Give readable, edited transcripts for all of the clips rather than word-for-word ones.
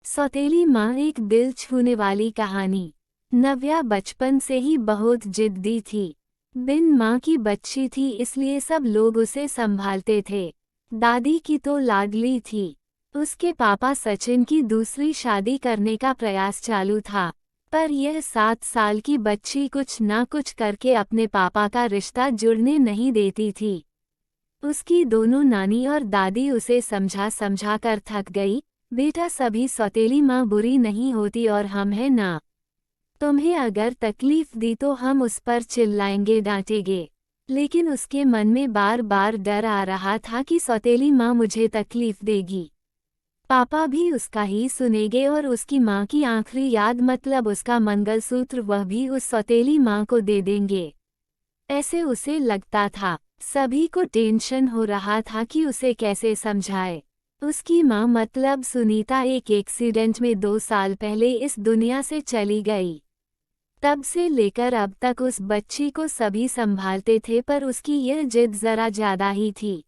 सौतेली माँ, एक दिल छूने वाली कहानी। नव्या बचपन से ही बहुत जिद्दी थी। बिन माँ की बच्ची थी, इसलिए सब लोग उसे संभालते थे। दादी की तो लाडली थी। उसके पापा सचिन की दूसरी शादी करने का प्रयास चालू था, पर यह 7 साल की बच्ची कुछ ना कुछ करके अपने पापा का रिश्ता जुड़ने नहीं देती थी। उसकी दोनों नानी और दादी उसे समझा समझा कर थक गई। बेटा, सभी सौतेली माँ बुरी नहीं होती और हम हैं ना। तुम्हें अगर तकलीफ दी तो हम उस पर चिल्लाएंगे, डांटेंगे। लेकिन उसके मन में बार बार डर आ रहा था कि सौतेली माँ मुझे तकलीफ देगी। पापा भी उसका ही सुनेंगे और उसकी माँ की आखिरी याद, मतलब उसका मंगलसूत्र, वह भी उस सौतेली माँ को दे देंगे। ऐसे उसे लगता था। सभी को टेंशन हो रहा था कि उसे कैसे समझाए। उसकी माँ, मतलब सुनीता, एक एक्सीडेंट में 2 साल पहले इस दुनिया से चली गई। तब से लेकर अब तक उस बच्ची को सभी संभालते थे, पर उसकी यह जिद जरा ज्यादा ही थी।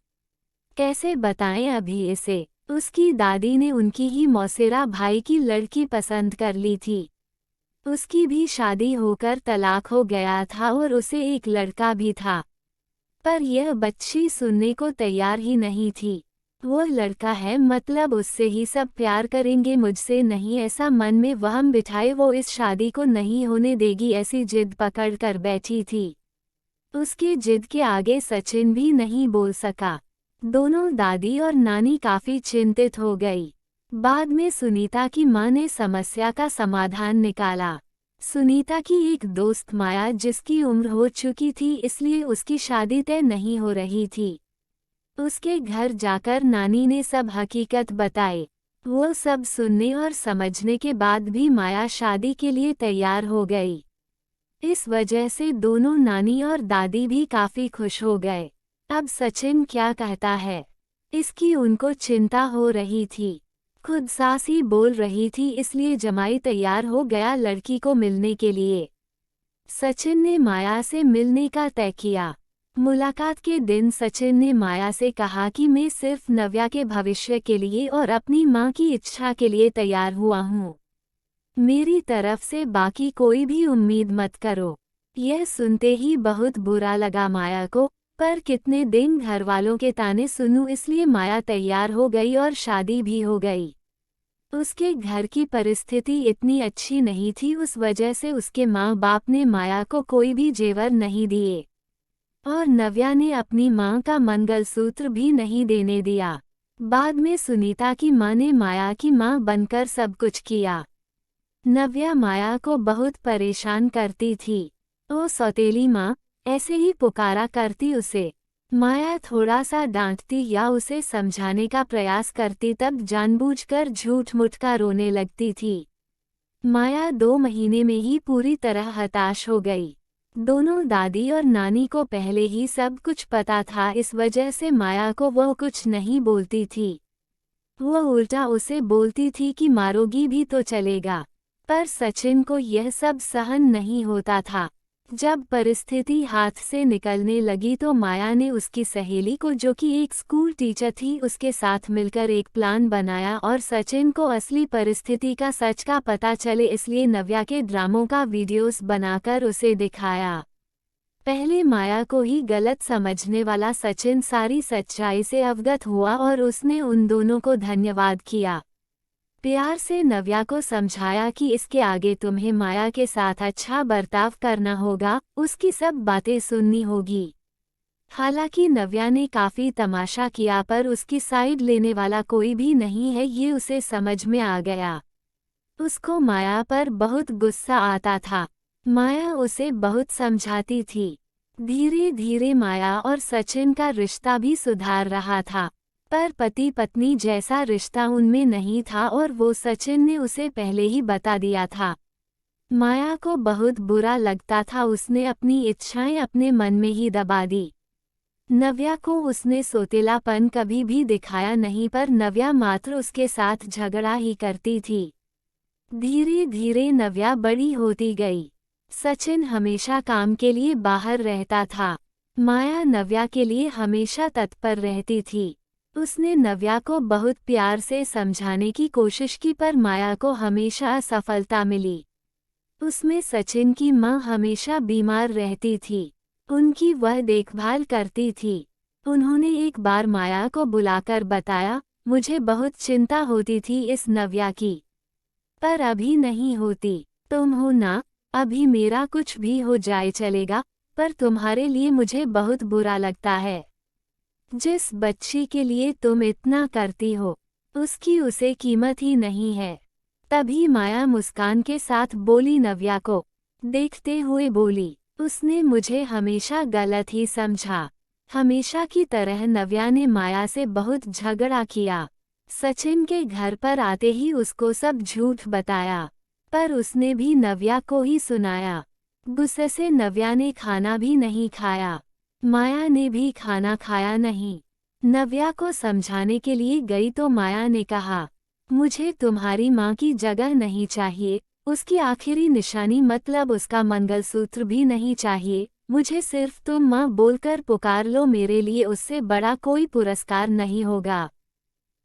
कैसे बताएं अभी इसे। उसकी दादी ने उनकी ही मौसेरा भाई की लड़की पसंद कर ली थी। उसकी भी शादी होकर तलाक हो गया था और उसे एक लड़का भी था। पर यह बच्ची सुनने को तैयार ही नहीं थी। वो लड़का है, मतलब उससे ही सब प्यार करेंगे, मुझसे नहीं, ऐसा मन में वहम बिठाए वो इस शादी को नहीं होने देगी, ऐसी जिद पकड़ कर बैठी थी। उसके जिद के आगे सचिन भी नहीं बोल सका। दोनों दादी और नानी काफी चिंतित हो गई। बाद में सुनीता की मां ने समस्या का समाधान निकाला। सुनीता की एक दोस्त माया, जिसकी उम्र हो चुकी थी, इसलिए उसकी शादी तय नहीं हो रही थी। उसके घर जाकर नानी ने सब हकीकत बताई। वो सब सुनने और समझने के बाद भी माया शादी के लिए तैयार हो गई। इस वजह से दोनों नानी और दादी भी काफी खुश हो गए। अब सचिन क्या कहता है, इसकी उनको चिंता हो रही थी। खुद सास ही बोल रही थी, इसलिए जमाई तैयार हो गया लड़की को मिलने के लिए। सचिन ने माया से मिलने का तय किया। मुलाकात के दिन सचिन ने माया से कहा कि मैं सिर्फ नव्या के भविष्य के लिए और अपनी माँ की इच्छा के लिए तैयार हुआ हूँ। मेरी तरफ से बाकी कोई भी उम्मीद मत करो। यह सुनते ही बहुत बुरा लगा माया को, पर कितने दिन घर वालों के ताने सुनूं, इसलिए माया तैयार हो गई और शादी भी हो गई। उसके घर की परिस्थिति इतनी अच्छी नहीं थी, उस वजह से उसके माँ बाप ने माया को कोई भी जेवर नहीं दिए और नव्या ने अपनी माँ का मंगलसूत्र भी नहीं देने दिया। बाद में सुनीता की माँ ने माया की माँ बनकर सब कुछ किया। नव्या माया को बहुत परेशान करती थी। ओ सौतेली माँ, ऐसे ही पुकारा करती उसे। माया थोड़ा सा डांटती या उसे समझाने का प्रयास करती, तब जानबूझकर झूठ मूठ का रोने लगती थी। माया 2 महीने में ही पूरी तरह हताश हो गई। दोनों दादी और नानी को पहले ही सब कुछ पता था, इस वजह से माया को वो कुछ नहीं बोलती थी। वो उल्टा उसे बोलती थी कि मारोगी भी तो चलेगा। पर सचिन को यह सब सहन नहीं होता था। जब परिस्थिति हाथ से निकलने लगी तो माया ने उसकी सहेली को, जो कि एक स्कूल टीचर थी, उसके साथ मिलकर एक प्लान बनाया और सचिन को असली परिस्थिति का सच का पता चले, इसलिए नव्या के ड्रामों का वीडियोस बनाकर उसे दिखाया। पहले माया को ही गलत समझने वाला सचिन सारी सच्चाई से अवगत हुआ और उसने उन दोनों को धन्यवाद किया। प्यार से नव्या को समझाया कि इसके आगे तुम्हें माया के साथ अच्छा बर्ताव करना होगा, उसकी सब बातें सुननी होगी। हालांकि नव्या ने काफी तमाशा किया, पर उसकी साइड लेने वाला कोई भी नहीं है, ये उसे समझ में आ गया। उसको माया पर बहुत गुस्सा आता था। माया उसे बहुत समझाती थी। धीरे धीरे माया और सचिन का रिश्ता भी सुधार रहा था, पर पति पत्नी जैसा रिश्ता उनमें नहीं था और वो सचिन ने उसे पहले ही बता दिया था। माया को बहुत बुरा लगता था, उसने अपनी इच्छाएं अपने मन में ही दबा दी। नव्या को उसने सोतेलापन कभी भी दिखाया नहीं, पर नव्या मात्र उसके साथ झगड़ा ही करती थी। धीरे धीरे नव्या बड़ी होती गई। सचिन हमेशा काम के लिए बाहर रहता था। माया नव्या के लिए हमेशा तत्पर रहती थी। उसने नव्या को बहुत प्यार से समझाने की कोशिश की पर माया को हमेशा असफलता मिली। उसमें सचिन की माँ हमेशा बीमार रहती थी। उनकी वह देखभाल करती थी। उन्होंने एक बार माया को बुलाकर बताया, मुझे बहुत चिंता होती थी इस नव्या की, पर अभी नहीं होती। तुम हो ना, अभी मेरा कुछ भी हो जाए चलेगा, पर तुम्हारे लिए मुझे बहुत बुरा लगता है। जिस बच्ची के लिए तुम इतना करती हो, उसकी उसे कीमत ही नहीं है। तभी माया मुस्कान के साथ बोली, नव्या को देखते हुए बोली, उसने मुझे हमेशा गलत ही समझा। हमेशा की तरह नव्या ने माया से बहुत झगड़ा किया। सचिन के घर पर आते ही उसको सब झूठ बताया, पर उसने भी नव्या को ही सुनाया। गुस्से से नव्या ने खाना भी नहीं खाया। माया ने भी खाना खाया नहीं। नव्या को समझाने के लिए गई तो माया ने कहा, मुझे तुम्हारी माँ की जगह नहीं चाहिए, उसकी आखिरी निशानी मतलब उसका मंगलसूत्र भी नहीं चाहिए। मुझे सिर्फ तुम माँ बोलकर पुकार लो, मेरे लिए उससे बड़ा कोई पुरस्कार नहीं होगा।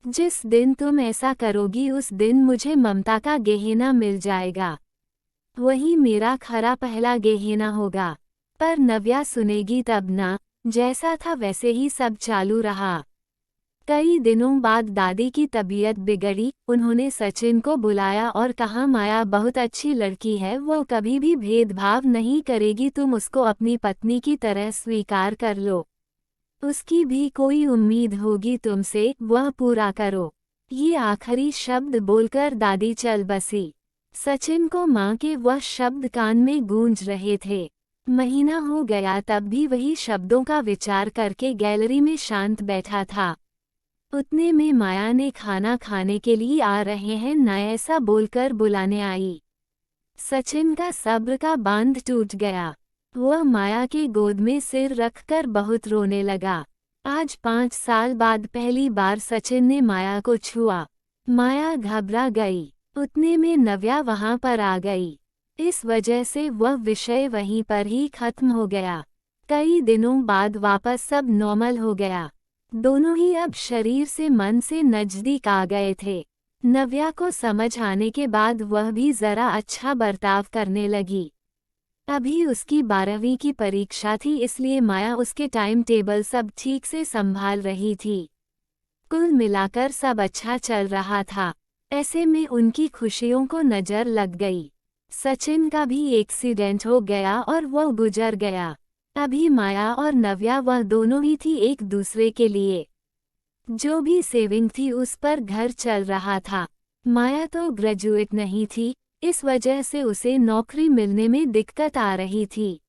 जिस दिन तुम ऐसा करोगी उस दिन मुझे ममता का गहना मिल जाएगा, वही मेरा खरा पहला गहना होगा। पर नव्या सुनेगी तब ना। जैसा था वैसे ही सब चालू रहा। कई दिनों बाद दादी की तबीयत बिगड़ी। उन्होंने सचिन को बुलाया और कहा, माया बहुत अच्छी लड़की है, वो कभी भी भेदभाव नहीं करेगी, तुम उसको अपनी पत्नी की तरह स्वीकार कर लो। उसकी भी कोई उम्मीद होगी तुमसे, वह पूरा करो। ये आखिरी शब्द बोलकर दादी चल बसी। सचिन को माँ के वह शब्द कान में गूंज रहे थे। महीना हो गया तब भी वही शब्दों का विचार करके गैलरी में शांत बैठा था। उतने में माया ने खाना खाने के लिए आ रहे हैं ना ऐसा बोलकर बुलाने आई। सचिन का सब्र का बांध टूट गया। वह माया के गोद में सिर रखकर बहुत रोने लगा। आज 5 साल बाद पहली बार सचिन ने माया को छुआ। माया घबरा गई। उतने में नव्या वहां पर आ गई। इस वजह से वह विषय वहीं पर ही खत्म हो गया। कई दिनों बाद वापस सब नॉर्मल हो गया। दोनों ही अब शरीर से मन से नजदीक आ गए थे। नव्या को समझ आने के बाद वह भी जरा अच्छा बर्ताव करने लगी। अभी उसकी 12वीं की परीक्षा थी, इसलिए माया उसके टाइम टेबल सब ठीक से संभाल रही थी। कुल मिलाकर सब अच्छा चल रहा था। ऐसे में उनकी खुशियों को नजर लग गई। सचिन का भी एक्सीडेंट हो गया और वह गुजर गया। अभी माया और नव्या वह दोनों ही थी एक दूसरे के लिए। जो भी सेविंग थी उस पर घर चल रहा था। माया तो ग्रेजुएट नहीं थी, इस वजह से उसे नौकरी मिलने में दिक्कत आ रही थी।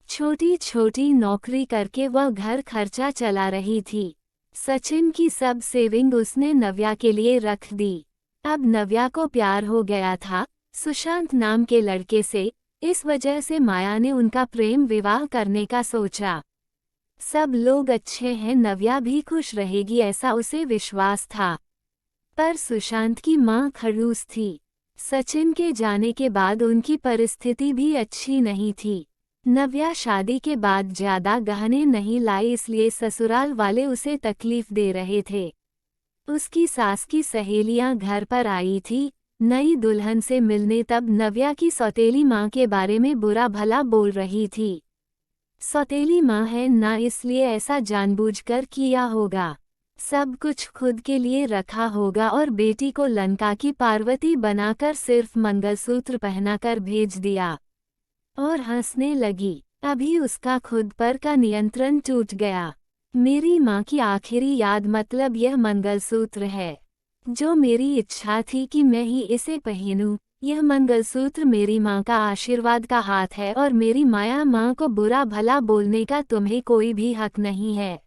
छोटी छोटी नौकरी करके वह घर खर्चा चला रही थी। सचिन की सब सेविंग उसने नव्या के लिए रख दी। अब नव्या को प्यार हो गया था सुशांत नाम के लड़के से, इस वजह से माया ने उनका प्रेम विवाह करने का सोचा। सब लोग अच्छे हैं, नव्या भी खुश रहेगी ऐसा उसे विश्वास था। पर सुशांत की मां खड़ूस थी। सचिन के जाने के बाद उनकी परिस्थिति भी अच्छी नहीं थी। नव्या शादी के बाद ज्यादा गहने नहीं लाई, इसलिए ससुराल वाले उसे तकलीफ दे रहे थे। उसकी सास की सहेलियां घर पर आई थी नई दुल्हन से मिलने, तब नव्या की सौतेली माँ के बारे में बुरा भला बोल रही थी। सौतेली माँ है ना, इसलिए ऐसा जानबूझकर किया होगा। सब कुछ खुद के लिए रखा होगा और बेटी को लंका की पार्वती बनाकर सिर्फ मंगलसूत्र पहनाकर भेज दिया और हंसने लगी। अभी उसका खुद पर का नियंत्रण टूट गया। मेरी माँ की आखिरी याद मतलब यह मंगलसूत्र है, जो मेरी इच्छा थी कि मैं ही इसे पहनूं। यह मंगलसूत्र मेरी माँ का आशीर्वाद का हाथ है और मेरी माया माँ को बुरा भला बोलने का तुम्हें कोई भी हक नहीं है।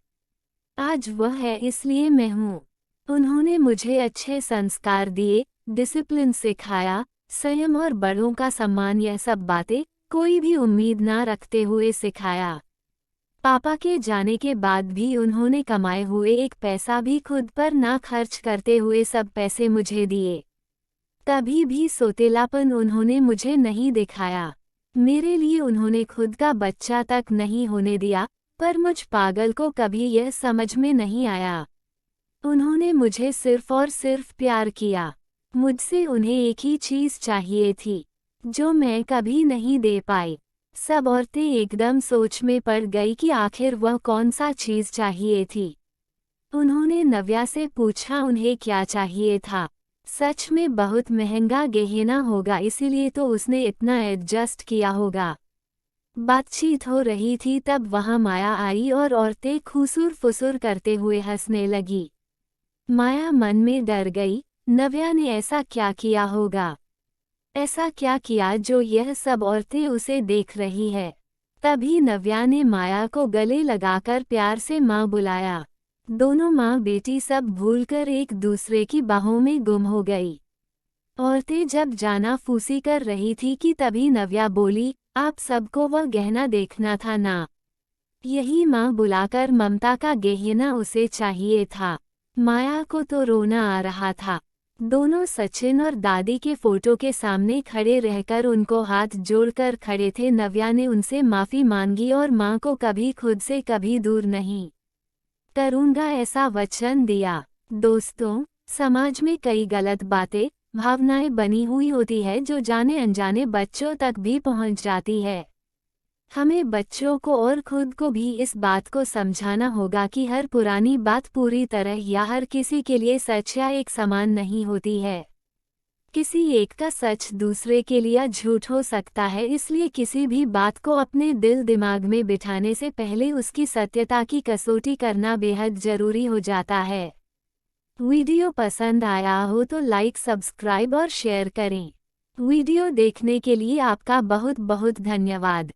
आज वह है इसलिए मैं हूँ। उन्होंने मुझे अच्छे संस्कार दिए, डिसिप्लिन सिखाया, संयम और बड़ों का सम्मान, यह सब बातें कोई भी उम्मीद ना रखते हुए सिखाया। पापा के जाने के बाद भी उन्होंने कमाए हुए एक पैसा भी खुद पर ना खर्च करते हुए सब पैसे मुझे दिए। कभी भी सोतेलापन उन्होंने मुझे नहीं दिखाया। मेरे लिए उन्होंने खुद का बच्चा तक नहीं होने दिया, पर मुझ पागल को कभी यह समझ में नहीं आया उन्होंने मुझे सिर्फ और सिर्फ प्यार किया। मुझसे उन्हें एक ही चीज़ चाहिए थी, जो मैं कभी नहीं दे पाई। सब औरतें एकदम सोच में पड़ गई कि आखिर वह कौन सा चीज़ चाहिए थी। उन्होंने नव्या से पूछा उन्हें क्या चाहिए था। सच में बहुत महंगा गहना होगा, इसीलिए तो उसने इतना एडजस्ट किया होगा। बातचीत हो रही थी तब वहां माया आई और औरतें खुसुर फुसुर करते हुए हंसने लगी। माया मन में डर गई, नव्या ने ऐसा क्या किया होगा? ऐसा क्या किया जो यह सब औरतें उसे देख रही है? तभी नव्या ने माया को गले लगाकर प्यार से माँ बुलाया। दोनों माँ बेटी सब भूलकर एक दूसरे की बाहों में गुम हो गई। औरतें जब जाना फूसी कर रही थी कि तभी नव्या बोली, आप सबको वह गहना देखना था ना? यही माँ बुलाकर ममता का गहना उसे चाहिए था। माया को तो रोना आ रहा था। दोनों सचिन और दादी के फोटो के सामने खड़े रहकर उनको हाथ जोड़कर खड़े थे। नव्या ने उनसे माफ़ी मांगी और माँ को कभी खुद से कभी दूर नहीं करूँगा ऐसा वचन दिया। दोस्तों, समाज में कई गलत बातें, भावनाएं बनी हुई होती है जो जाने अनजाने बच्चों तक भी पहुँच जाती है। हमें बच्चों को और खुद को भी इस बात को समझाना होगा कि हर पुरानी बात पूरी तरह या हर किसी के लिए सच या एक समान नहीं होती है। किसी एक का सच दूसरे के लिए झूठ हो सकता है, इसलिए किसी भी बात को अपने दिल दिमाग में बिठाने से पहले उसकी सत्यता की कसौटी करना बेहद जरूरी हो जाता है। वीडियो पसंद आया हो तो लाइक, सब्सक्राइब और शेयर करें। वीडियो देखने के लिए आपका बहुत बहुत धन्यवाद।